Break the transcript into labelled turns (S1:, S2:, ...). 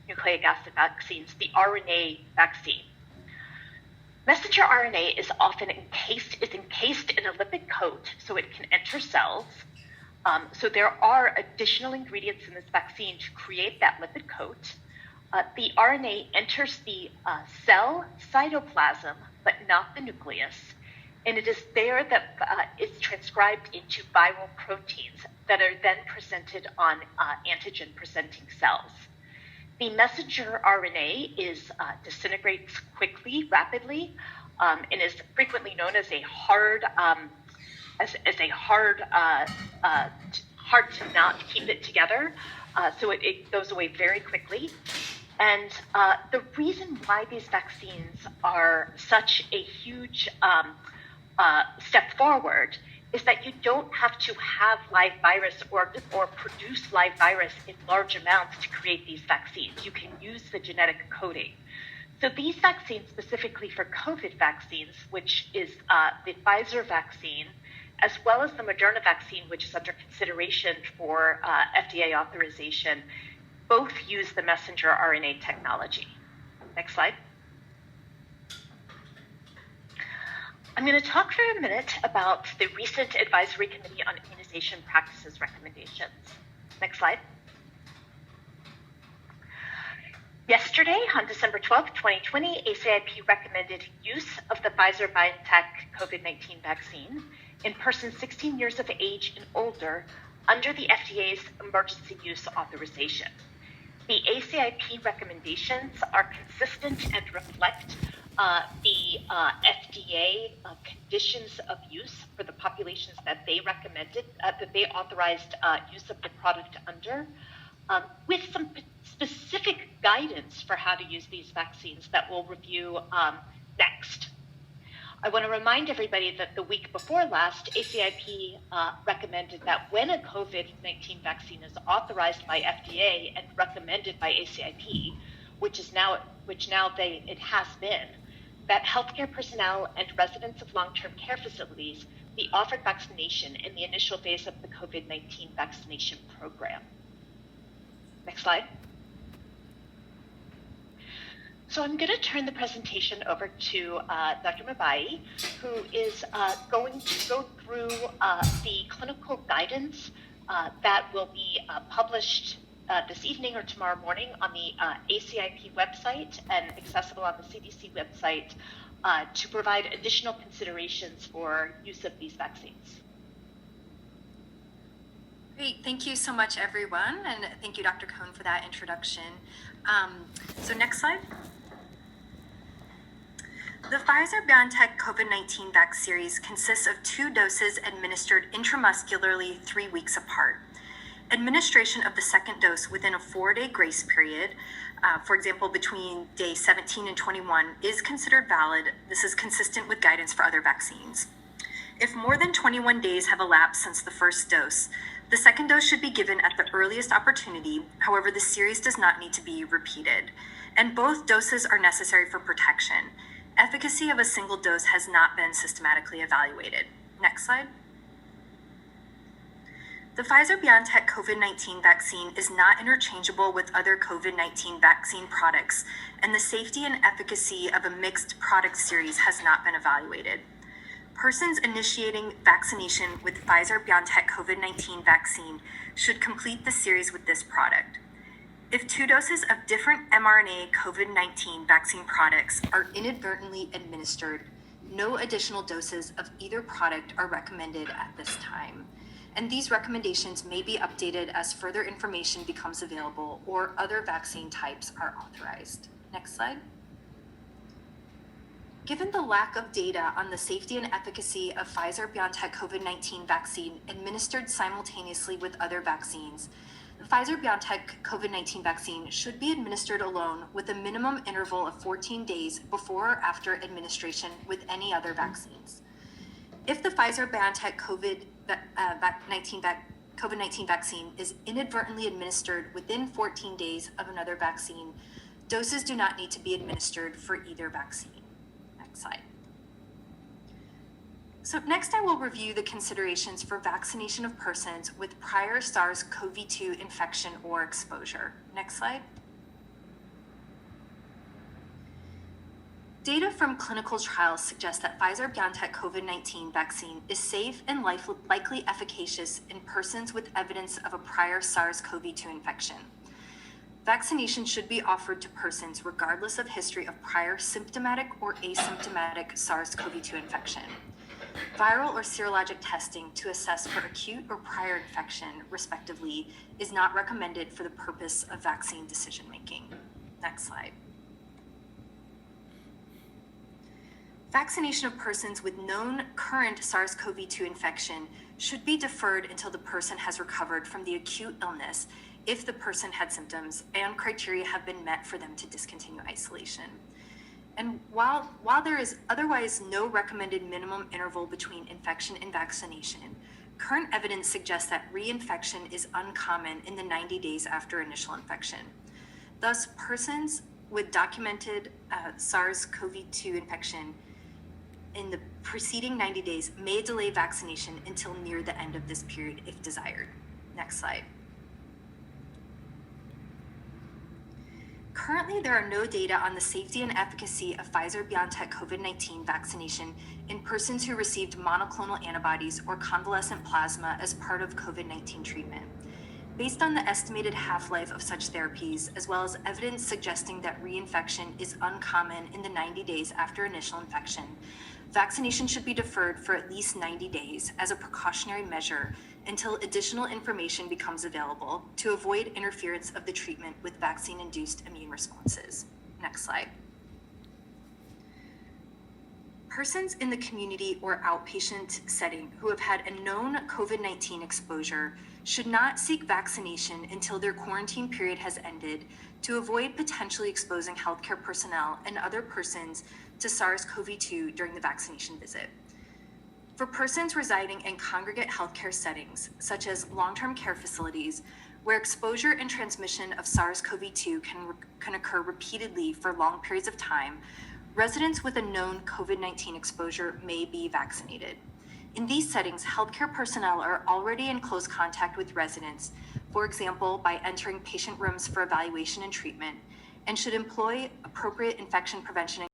S1: nucleic acid vaccines, the RNA vaccine. Messenger RNA is often encased in a lipid coat so it can enter cells. So there are additional ingredients in this vaccine to create that lipid coat. The RNA enters the cell cytoplasm, but not the nucleus. And it is there that it's transcribed into viral proteins that are then presented on antigen-presenting cells. The messenger RNA disintegrates quickly, rapidly, and is frequently known as a hard to not keep it together. So it goes away very quickly. And the reason why these vaccines are such a huge step forward is that you don't have to have live virus or produce live virus in large amounts to create these vaccines. You can use the genetic coding. So these vaccines, specifically for COVID vaccines, which is the Pfizer vaccine, as well as the Moderna vaccine, which is under consideration for FDA authorization, both use the messenger RNA technology. Next slide. I'm going to talk for a minute about the recent Advisory Committee on Immunization Practices recommendations. Next slide. Yesterday, on December 12, 2020, ACIP recommended use of the Pfizer-BioNTech COVID-19 vaccine in persons 16 years of age and older under the FDA's emergency use authorization. The ACIP recommendations are consistent and reflect the FDA conditions of use for the populations that they recommended, that they authorized use of the product under, with some specific guidance for how to use these vaccines that we'll review next. I want to remind everybody that the week before last, ACIP recommended that when a COVID-19 vaccine is authorized by FDA and recommended by ACIP, which it has been, that healthcare personnel and residents of long-term care facilities be offered vaccination in the initial phase of the COVID-19 vaccination program. Next slide. So I'm going to turn the presentation over to Dr. Mabai, who is going to go through the clinical guidance that will be published this evening or tomorrow morning on the ACIP website and accessible on the CDC website to provide additional considerations for use of these vaccines.
S2: Great, thank you so much, everyone, and thank you, Dr. Cohn, for that introduction. So next slide. The Pfizer-BioNTech COVID-19 vaccine series consists of 2 doses administered intramuscularly 3 weeks apart. Administration of the second dose within a 4-day grace period, for example, between day 17 and 21, is considered valid. This is consistent with guidance for other vaccines. If more than 21 days have elapsed since the first dose, the second dose should be given at the earliest opportunity. However, the series does not need to be repeated, and both doses are necessary for protection. Efficacy of a single dose has not been systematically evaluated. Next slide. The Pfizer-BioNTech COVID-19 vaccine is not interchangeable with other COVID-19 vaccine products, and the safety and efficacy of a mixed product series has not been evaluated. Persons initiating vaccination with Pfizer-BioNTech COVID-19 vaccine should complete the series with this product. If 2 doses of different mRNA COVID-19 vaccine products are inadvertently administered, no additional doses of either product are recommended at this time. And these recommendations may be updated as further information becomes available or other vaccine types are authorized. Next slide. Given the lack of data on the safety and efficacy of Pfizer-BioNTech COVID-19 vaccine administered simultaneously with other vaccines, the Pfizer-BioNTech COVID-19 vaccine should be administered alone with a minimum interval of 14 days before or after administration with any other vaccines. If the Pfizer-BioNTech COVID-19 vaccine is inadvertently administered within 14 days of another vaccine, doses do not need to be administered for either vaccine. Next slide. So next I will review the considerations for vaccination of persons with prior SARS-CoV-2 infection or exposure. Next slide. Data from clinical trials suggest that Pfizer-BioNTech COVID-19 vaccine is safe and likely efficacious in persons with evidence of a prior SARS-CoV-2 infection. Vaccination should be offered to persons regardless of history of prior symptomatic or asymptomatic SARS-CoV-2 infection. Viral or serologic testing to assess for acute or prior infection, respectively, is not recommended for the purpose of vaccine decision-making. Next slide. Vaccination of persons with known current SARS-CoV-2 infection should be deferred until the person has recovered from the acute illness if the person had symptoms and criteria have been met for them to discontinue isolation. And while there is otherwise no recommended minimum interval between infection and vaccination, current evidence suggests that reinfection is uncommon in the 90 days after initial infection. Thus, persons with documented SARS-CoV-2 infection in the preceding 90 days may delay vaccination until near the end of this period if desired. Next slide. Currently, there are no data on the safety and efficacy of Pfizer-BioNTech COVID-19 vaccination in persons who received monoclonal antibodies or convalescent plasma as part of COVID-19 treatment. Based on the estimated half-life of such therapies, as well as evidence suggesting that reinfection is uncommon in the 90 days after initial infection, vaccination should be deferred for at least 90 days as a precautionary measure until additional information becomes available to avoid interference of the treatment with vaccine-induced immune responses. Next slide. Persons in the community or outpatient setting who have had a known COVID-19 exposure should not seek vaccination until their quarantine period has ended to avoid potentially exposing healthcare personnel and other persons to SARS-CoV-2 during the vaccination visit. For persons residing in congregate healthcare settings, such as long-term care facilities, where exposure and transmission of SARS-CoV-2 can occur repeatedly for long periods of time, residents with a known COVID-19 exposure may be vaccinated. In these settings, healthcare personnel are already in close contact with residents, for example, by entering patient rooms for evaluation and treatment, and should employ appropriate infection prevention